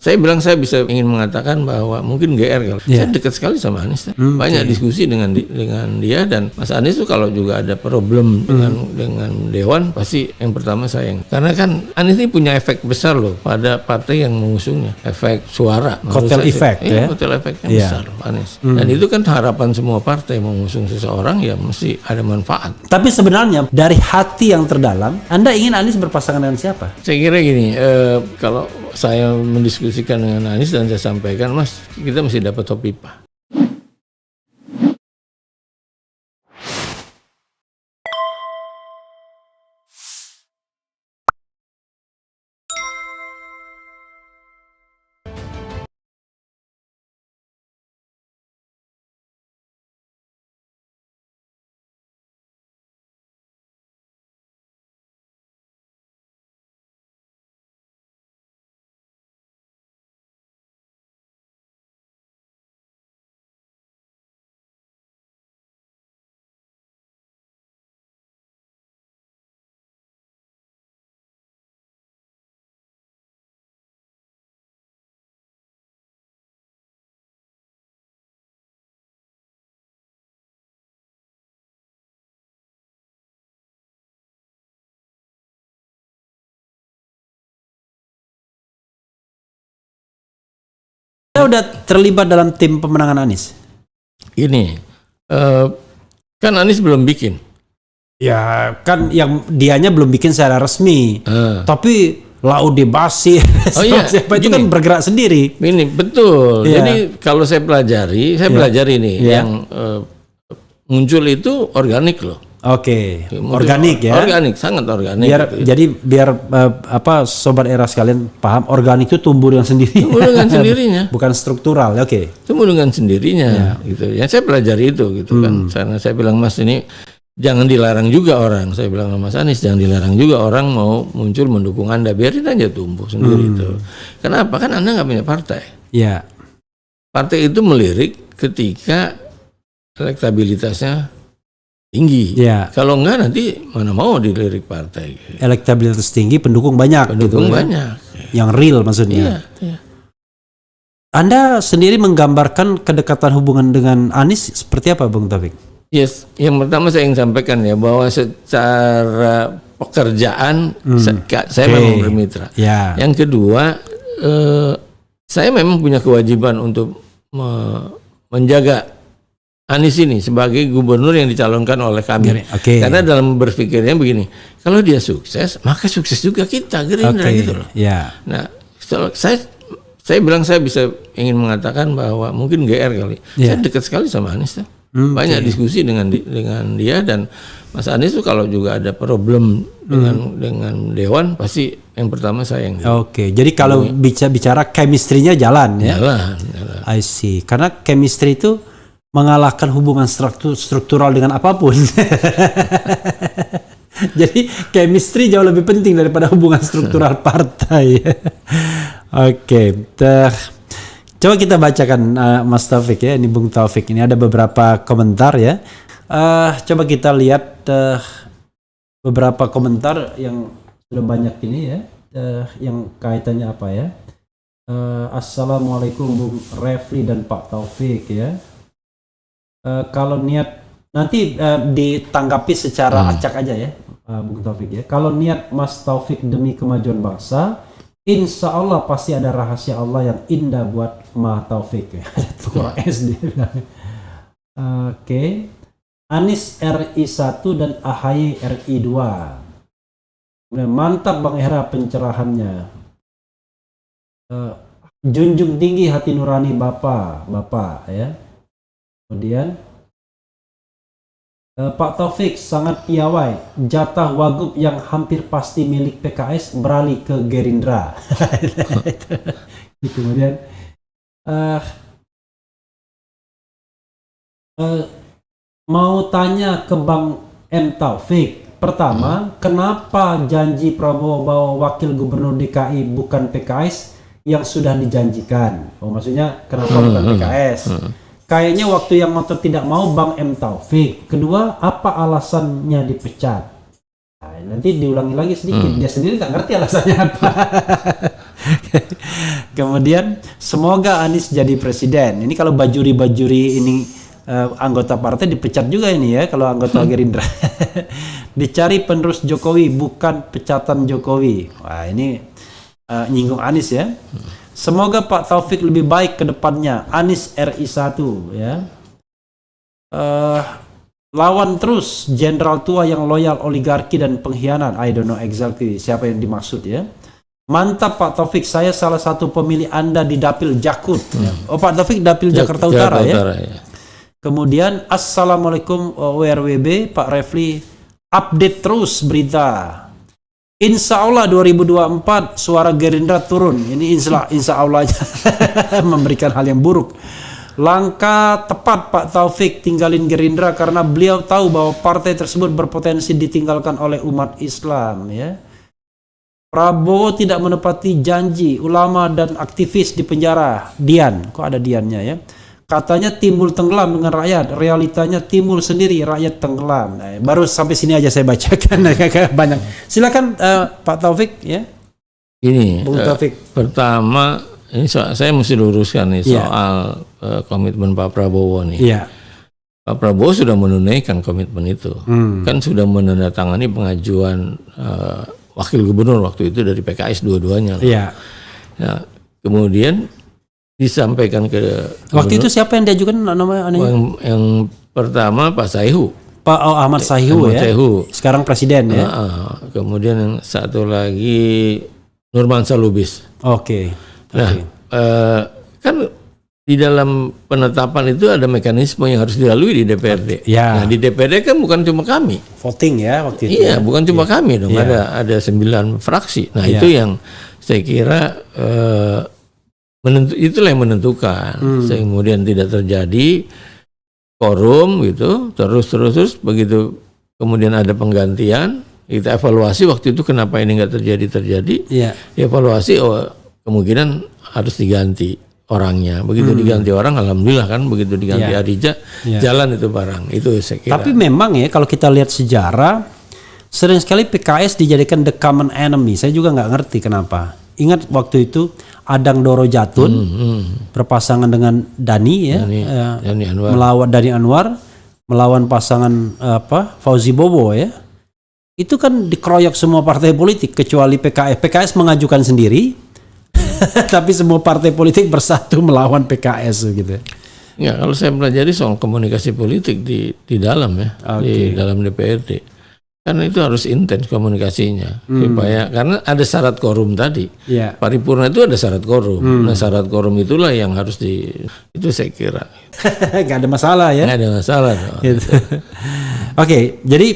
Saya bilang saya bisa ingin mengatakan bahwa mungkin GR kalau saya dekat sekali sama Anies. Banyak diskusi dengan dia, dan Mas Anies tuh kalau juga ada problem dengan Dewan pasti yang pertama saya. Karena kan Anies ini punya efek besar loh pada partai yang mengusungnya, efek suara. Kotel efek ya. Kotel efeknya besar Anies. Dan itu kan harapan semua partai mengusung seseorang ya mesti ada manfaat. Tapi sebenarnya dari hati yang terdalam, Anda ingin Anies berpasangan dengan siapa? Saya kira gini, kalau saya mendiskusikan dengan Anies dan saya sampaikan, Mas, kita mesti dapat Hopipa. Anda udah terlibat dalam tim pemenangan Anies? Ini kan Anies belum bikin. Ya kan yang dianya belum bikin secara resmi. Tapi Laude Bashir, siapa itu kan bergerak sendiri. Ini betul. Jadi kalau saya pelajari nih yang muncul itu organik loh. Oke, organik ya. Organik, sangat organik. Biar sobat era sekalian paham, organik itu tumbuh dengan sendirinya. Tumbuh dengan sendirinya. Bukan struktural, oke. Tumbuh dengan sendirinya, gitu. Ya saya pelajari itu, gitu kan. Karena saya bilang, Mas, ini jangan dilarang juga orang. Saya bilang sama Mas Anies, jangan dilarang juga orang mau muncul mendukung Anda. Biarin aja tumbuh sendiri itu. Kenapa? Kan Anda nggak punya partai. Iya. Partai itu melirik ketika elektabilitasnya tinggi. Ya. Kalau enggak nanti mana mau dilirik partai. Elektabilitas tinggi, pendukung banyak. Pendukung banyak. Yang real maksudnya. Iya. Anda sendiri menggambarkan kedekatan hubungan dengan Anies seperti apa, Bung Taufik? Yes, yang pertama saya ingin sampaikan ya bahwa secara pekerjaan saya memang bermitra. Ya. Yang kedua, saya memang punya kewajiban untuk menjaga Anies ini sebagai gubernur yang dicalonkan oleh kami. Karena dalam berpikirnya begini, kalau dia sukses, maka sukses juga kita, Gerindra gitu loh. Yeah. Nah, saya bilang saya bisa ingin mengatakan bahwa mungkin GR kali. Saya dekat sekali sama Anies. Banyak diskusi dengan dia, dan Mas Anies tuh kalau juga ada problem dengan Dewan pasti yang pertama saya yang. Jadi kalau bicara chemistry-nya jalan ya. Jalan. I see. Karena chemistry itu mengalahkan hubungan struktural dengan apapun. Jadi chemistry jauh lebih penting daripada hubungan struktural partai. Coba kita bacakan Mas Taufik ya. Ini Bung Taufik. Ini ada beberapa komentar ya. Coba kita lihat beberapa komentar yang sudah banyak ini ya. Yang kaitannya apa ya. Assalamualaikum Bung Refli dan Pak Taufik ya. Kalau niat nanti ditanggapi secara acak aja ya, Bung Taufik ya. Kalau niat Mas Taufik demi kemajuan bangsa, insya Allah pasti ada rahasia Allah yang indah buat Mas Taufik ya. Tukang SD. Anies RI 1 dan AHY RI 2. Mantap Bang Hera pencerahannya. Junjung tinggi hati nurani Bapak ya. Kemudian Pak Taufik sangat piawai, jatah wagub yang hampir pasti milik PKS beralih ke Gerindra. Kemudian mau tanya ke Bang M Taufik, pertama kenapa janji Prabowo bahwa wakil gubernur DKI bukan PKS yang sudah dijanjikan? Maksudnya kenapa bukan PKS? Kayaknya waktu yang motor tidak mau Bang M Taufik. Kedua, apa alasannya dipecat? Nah, nanti diulangi lagi sedikit. Dia sendiri tak ngerti alasannya apa. Kemudian semoga Anies jadi presiden. Ini kalau bajuri-bajuri ini anggota partai dipecat juga ini ya kalau anggota Gerindra. Dicari penerus Jokowi bukan pecatan Jokowi. Wah ini nyinggung Anies ya. Semoga Pak Taufik lebih baik ke depannya. Anies RI 1 ya. Lawan terus jenderal tua yang loyal oligarki dan pengkhianat. I don't know exactly siapa yang dimaksud ya. Mantap Pak Taufik, saya salah satu pemilih Anda di Dapil Jakut. Oh Pak Taufik Dapil Jakarta Utara ya. Kemudian Assalamualaikum WRWB Pak Refli, update terus berita. Insya Allah 2024 suara Gerindra turun. Ini insya Allah aja memberikan hal yang buruk. Langkah tepat Pak Taufik tinggalin Gerindra karena beliau tahu bahwa partai tersebut berpotensi ditinggalkan oleh umat Islam ya. Prabowo tidak menepati janji, ulama dan aktivis di penjara. Dian, kok ada Diannya ya? Katanya timbul tenggelam dengan rakyat, realitanya timbul sendiri rakyat tenggelam. Nah, baru sampai sini aja saya bacakan banyak. Silakan Pak Taufik ya. Ini Bung Taufik. Pertama ini saya mesti luruskan nih soal komitmen Pak Prabowo nih. Iya. Pak Prabowo sudah menunaikan komitmen itu. Kan sudah menandatangani pengajuan wakil gubernur waktu itu dari PKS dua-duanya. Iya. Nah, kemudian disampaikan ke waktu itu siapa yang diajukan namanya? Yang pertama Pak Saihu. Pak Ahmad Saihu ya. Saihu. Sekarang presiden ya. Kemudian yang satu lagi Nurmansyah Lubis. Oke. Nah, kan di dalam penetapan itu ada mekanisme yang harus dilalui di DPRD. Ya. Nah, di DPRD kan bukan cuma kami. Voting ya waktu itu. Iya, bukan cuma kami dong. Ada 9 fraksi. Nah, itu yang saya kira itulah yang menentukan. Kemudian tidak terjadi quorum gitu. Terus begitu kemudian ada penggantian, kita evaluasi waktu itu kenapa ini nggak terjadi. Iya. Dievaluasi kemungkinan harus diganti orangnya. Begitu diganti orang, alhamdulillah kan begitu diganti Adija, jalan itu barang. Itu saya kira. Tapi memang ya kalau kita lihat sejarah, sering sekali PKS dijadikan the common enemy. Saya juga nggak ngerti kenapa. Ingat waktu itu Adang Doro Jatun berpasangan dengan Dani ya, Dani Anwar. melawan Dani Anwar, melawan pasangan Fauzi Bowo ya. Itu kan dikeroyok semua partai politik kecuali PKS. PKS mengajukan sendiri. Tapi semua partai politik bersatu melawan PKS gitu. Ya, kalau saya pelajari soal komunikasi politik di dalam ya, di dalam DPRD. Karena itu harus intens komunikasinya supaya karena ada syarat quorum tadi. Paripurna itu ada syarat quorum. Nah, syarat quorum itulah yang harus itu saya kira. Gak ada masalah ya. Gak ada masalah. Gitu. Oke, jadi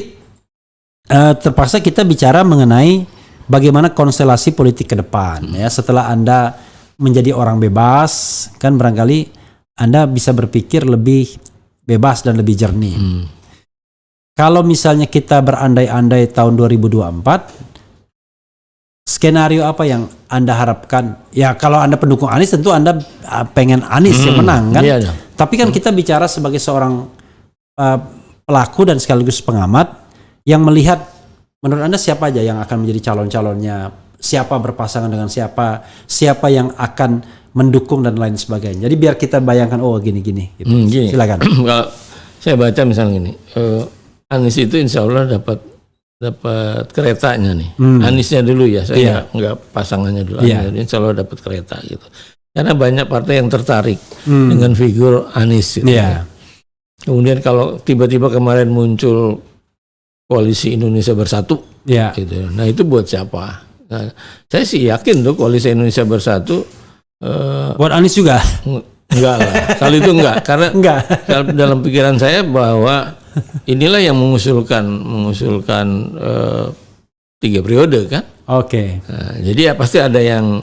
terpaksa kita bicara mengenai bagaimana konstelasi politik ke depan ya. Setelah Anda menjadi orang bebas, kan barangkali Anda bisa berpikir lebih bebas dan lebih jernih. Kalau misalnya kita berandai-andai tahun 2024, skenario apa yang Anda harapkan? Ya kalau Anda pendukung Anies tentu Anda pengen Anies yang menang kan. Iya, tapi kan kita bicara sebagai seorang pelaku dan sekaligus pengamat yang melihat menurut Anda siapa aja yang akan menjadi calon-calonnya, siapa berpasangan dengan siapa yang akan mendukung dan lain sebagainya. Jadi biar kita bayangkan gini-gini gitu. Silakan. Kalau saya baca misalnya gini, Anies itu insya Allah dapat keretanya nih. Aniesnya dulu ya, saya nggak pasangannya dulu. Insya Allah dapat kereta gitu. Karena banyak partai yang tertarik dengan figur Anies gitu. Kemudian kalau tiba-tiba kemarin muncul Koalisi Indonesia Bersatu, gitu. Nah itu buat siapa? Nah, saya sih yakin tuh Koalisi Indonesia Bersatu. Buat Anies juga? Enggak lah, kali itu enggak. Karena dalam pikiran saya bahwa inilah yang mengusulkan 3 periode kan. Oke. Nah, jadi ya pasti ada yang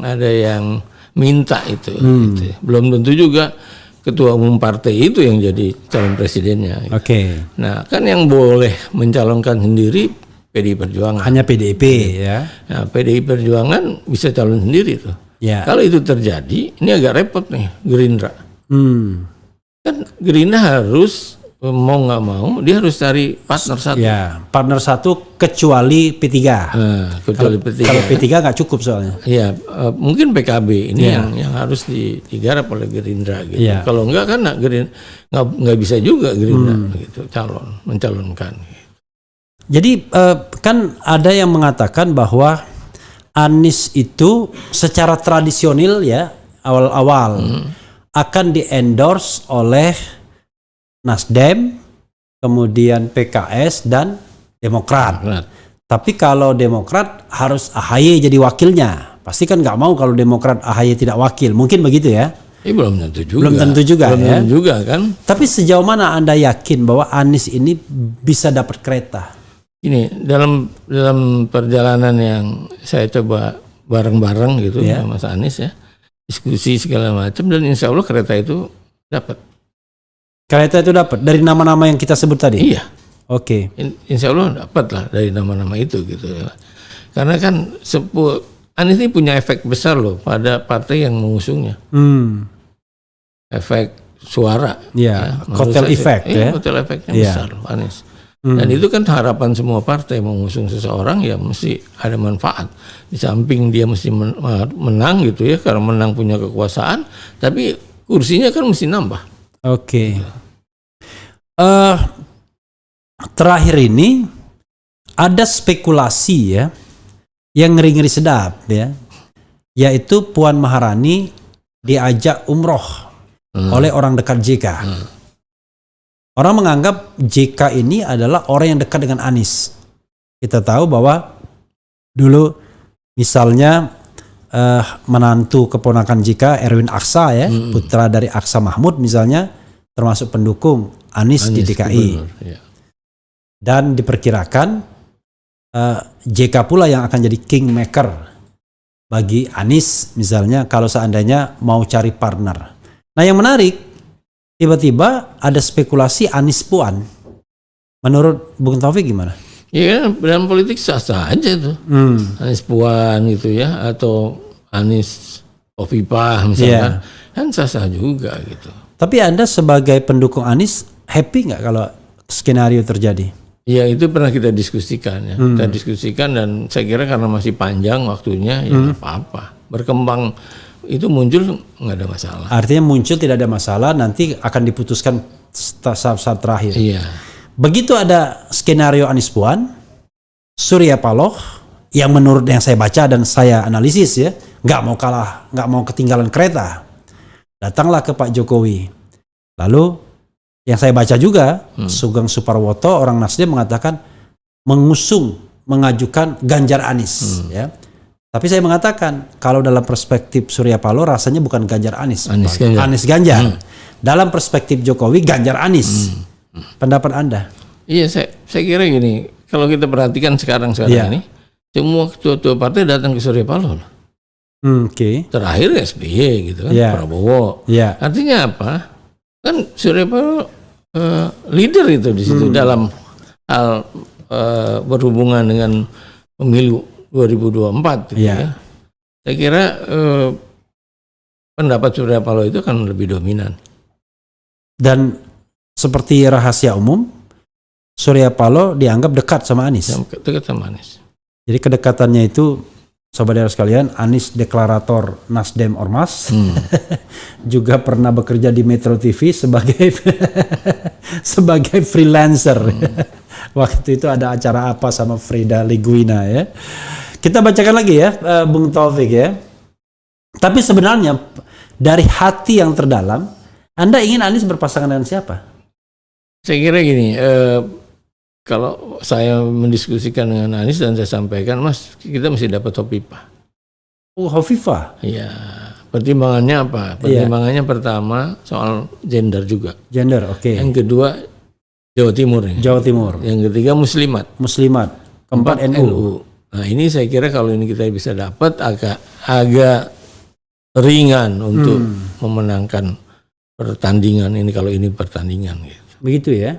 minta itu. Gitu. Belum tentu juga ketua umum partai itu yang jadi calon presidennya. Oke. Nah, kan yang boleh mencalonkan sendiri PDI Perjuangan. Hanya PDIP ya. Nah, PDI Perjuangan bisa calon sendiri tuh. Kalau itu terjadi, ini agak repot nih Gerindra. Kan Gerindra harus mau nggak mau dia harus cari partner satu. Ya, partner satu kecuali P3. Kecuali P3. Kalau P3 nggak cukup soalnya. Iya, mungkin PKB ini yang harus digarap oleh Gerindra gitu. Kalau enggak kan nggak bisa juga Gerindra gitu mencalonkan. Jadi kan ada yang mengatakan bahwa Anies itu secara tradisional ya awal-awal akan di-endorse oleh Nasdem, kemudian PKS dan Demokrat. Tapi kalau Demokrat harus AHY jadi wakilnya. Pasti kan nggak mau kalau Demokrat AHY tidak wakil. Mungkin begitu ya? Belum tentu juga. Belum tentu juga belum ya. tentu juga kan. Tapi sejauh mana Anda yakin bahwa Anies ini bisa dapat kereta? Ini dalam perjalanan yang saya coba bareng-bareng gitu sama Mas Anies ya, diskusi segala macam, dan insya Allah kereta itu dapat. Kereta itu dapat dari nama-nama yang kita sebut tadi? Iya. Oke. Insya Allah dapat lah dari nama-nama itu gitu ya. Karena kan Anies ini punya efek besar loh pada partai yang mengusungnya. Efek suara. Ya, kotel efek ya. Kotel efeknya besar loh Anies. Dan itu kan harapan semua partai mengusung seseorang ya mesti ada manfaat. Di samping dia mesti menang gitu ya, karena menang punya kekuasaan, tapi kursinya kan mesti nambah. Oke. Terakhir ini ada spekulasi ya yang ngeri-ngeri sedap ya, yaitu Puan Maharani diajak umroh oleh orang dekat JK. Orang menganggap JK ini adalah orang yang dekat dengan Anies. Kita tahu bahwa dulu misalnya menantu keponakan JK Erwin Aksa ya, putra dari Aksa Mahmud misalnya, termasuk pendukung Anies di DKI. Dan diperkirakan JK pula yang akan jadi kingmaker bagi Anies misalnya kalau seandainya mau cari partner. Nah yang menarik, tiba-tiba ada spekulasi Anies Puan. Menurut Bung Taufik gimana? Ya dalam politik sah-sah aja tuh. Anies Puan gitu ya, atau Anies Hovifah misalkan, kan sah-sah juga gitu. Tapi Anda sebagai pendukung Anies happy nggak kalau skenario terjadi? Ya itu pernah kita diskusikan ya. Kita diskusikan dan saya kira karena masih panjang waktunya ya nggak apa-apa. Berkembang itu muncul nggak ada masalah. Artinya muncul tidak ada masalah, nanti akan diputuskan saat terakhir. Iya. Begitu ada skenario Anies Puan, Surya Paloh yang menurut yang saya baca dan saya analisis ya, nggak mau kalah, nggak mau ketinggalan kereta. Datanglah ke Pak Jokowi. Lalu yang saya baca juga, Sugeng Suparwoto orang Nasdem mengatakan mengajukan Ganjar Anies ya. Tapi saya mengatakan kalau dalam perspektif Surya Paloh rasanya bukan Ganjar Anies, Anies Ganjar. Dalam perspektif Jokowi Ganjar Anies. Pendapat Anda? Iya, saya kira gini, kalau kita perhatikan sekarang ini, semua ketua-ketua partai datang ke Surya Paloh. Terakhir SBY gitu kan, Prabowo. Artinya apa? Kan Surya Paloh leader itu di situ dalam hal berhubungan dengan pemilu 2024 gitu ya. Saya kira pendapat Surya Paloh itu akan lebih dominan. Dan seperti rahasia umum, Surya Paloh dianggap dekat sama Anies. Dekat sama Anies. Jadi kedekatannya itu, sobat daerah sekalian, Anies deklarator Nasdem Ormas, juga pernah bekerja di Metro TV sebagai sebagai freelancer. Waktu itu ada acara apa sama Frida Liguina ya. Kita bacakan lagi ya, Bung Taufik ya. Tapi sebenarnya dari hati yang terdalam, Anda ingin Anies berpasangan dengan siapa? Saya kira gini, kalau saya mendiskusikan dengan Anies dan saya sampaikan, Mas, kita mesti dapat Hovifah. Oh, Hovifah? Iya. Pertimbangannya apa? Pertimbangannya pertama soal gender juga. Gender, oke. Yang kedua Jawa Timur. Jawa Timur. Yang ketiga Muslimat. Keempat NU. Nah ini saya kira kalau ini kita bisa dapat agak ringan untuk memenangkan pertandingan ini kalau ini pertandingan gitu. Begitu ya.